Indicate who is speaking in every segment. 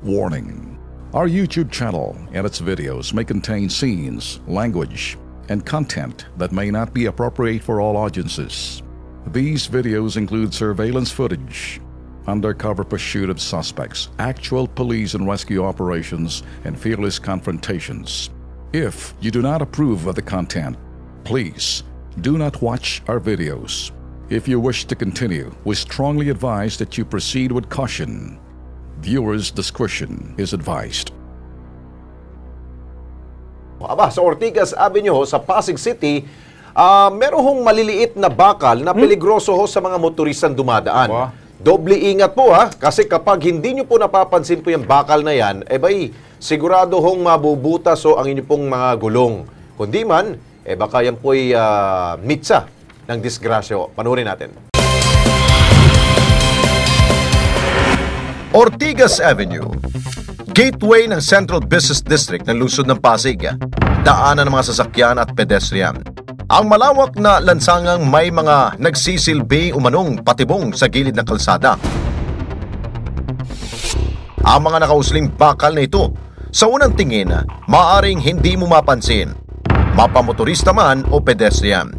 Speaker 1: Warning: our YouTube channel and its videos may contain scenes, language, and content that may not be appropriate for all audiences. These videos include surveillance footage, undercover pursuit of suspects, actual police and rescue operations, and fearless confrontations. If you do not approve of the content, please do not watch our videos. If you wish to continue, we strongly advise that you proceed with caution. Viewers' discretion is advised.
Speaker 2: Aba, sa Ortigas Avenue sa Pasig City, meron hong maliliit na bakal na peligroso ho sa mga motoristang dumadaan.
Speaker 3: Wow.
Speaker 2: Doble ingat po kasi kapag hindi nyo po napapansin po yung bakal na yan, sigurado hong mabubutas ang inyo pong mga gulong. Kundi man, baka yan po'y mitsa ng disgrasya. Panurin natin. Ortigas Avenue, gateway ng Central Business District ng lungsod ng Pasig, daanan ng mga sasakyan at pedestrian. Ang malawak na lansangang may mga nagsisilbi umanong patibong sa gilid ng kalsada. Ang mga nakausling bakal na ito, sa unang tingin, maaaring hindi mo mapansin, mapamotorista man o pedestrian.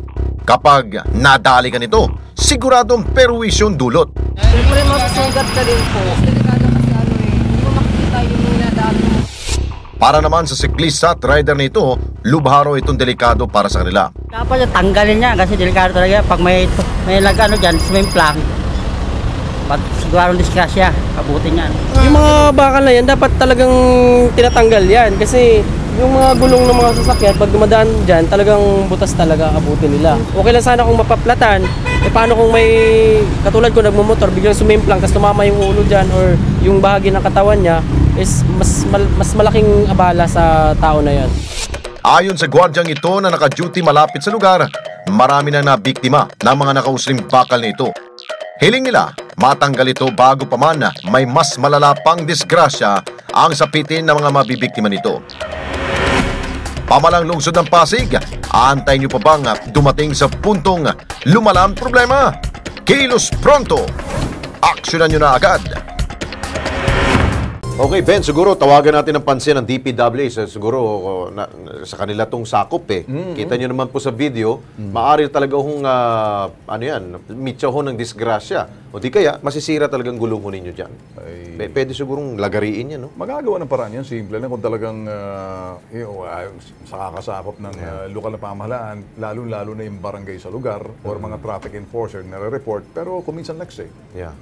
Speaker 2: Kapag nadali ka nito, siguradong perwisyong dulot.
Speaker 4: Siyempre masugat ka din po. Delikado kasi hindi mo makikita yung mga dami.
Speaker 2: Para naman sa siklista at rider nito, lubharo itong delikado para sa kanila.
Speaker 5: Dapat tanggalin niya kasi delikado talaga. Pag may nag-ano dyan, sumimplang, pag siguradong disgrasya, abutin yan.
Speaker 6: Yung mga bakal na yan, dapat talagang tinatanggal yan. Kasi yung mga gulong ng mga sasakyan, pag dumadaan dyan, talagang butas talaga abutin nila. Okay lang sana kung mapaplatan. Paano kung may, katulad ko nagmumotor, biglang sumimplang, tapos tumama yung ulo dyan or yung bahagi ng katawan niya, is mas malaking abala sa tao na yan.
Speaker 2: Ayon sa gwardyang ito na naka-duty malapit sa lugar, marami na nabiktima ng mga nakausling bakal na ito. Hiling nila, matanggal ito bago pa man may mas malala pang disgrasya ang sapitin ng mga mabibiktima nito. Pamalang lungsod ng Pasig, aantayin nyo pa bang dumating sa puntong lumalang problema? Kilos pronto! Aksyonan nyo na agad! Okay, Ben, siguro tawagan natin ang pansin ng DPWH. Siguro sa kanila tong sakop Kita nyo naman po sa video, maaari talaga hong, mitsa ho ng disgrasya. O di kaya, masisira talagang gulong ho ninyo dyan. Pwede sigurong lagariin yan, no?
Speaker 3: Magagawa ng paraan yan. Simple na kung talagang sa kakasakop ng lokal na pamahalaan, lalo-lalo na yung barangay sa lugar or mga traffic enforcer na report pero kuminsan next
Speaker 2: Yeah.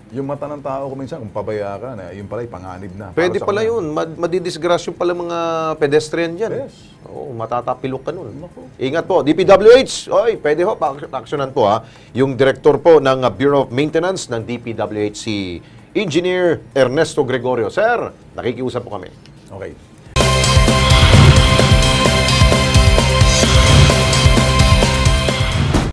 Speaker 3: Yung mata ng tao kuminsan, kung pabaya ka na, yun pala panganib na.
Speaker 2: Pwede pala yun. Madidisgrasya pala mga pedestrian dyan.
Speaker 3: Yes.
Speaker 2: Oo, matatapilok ka nun. Ingat po. DPWH, pwede ho, aksyonan po yung director po ng Bureau of Maintenance ng DPWH, si Engineer Ernesto Gregorio. Sir, nakikiusap po kami.
Speaker 3: Okay.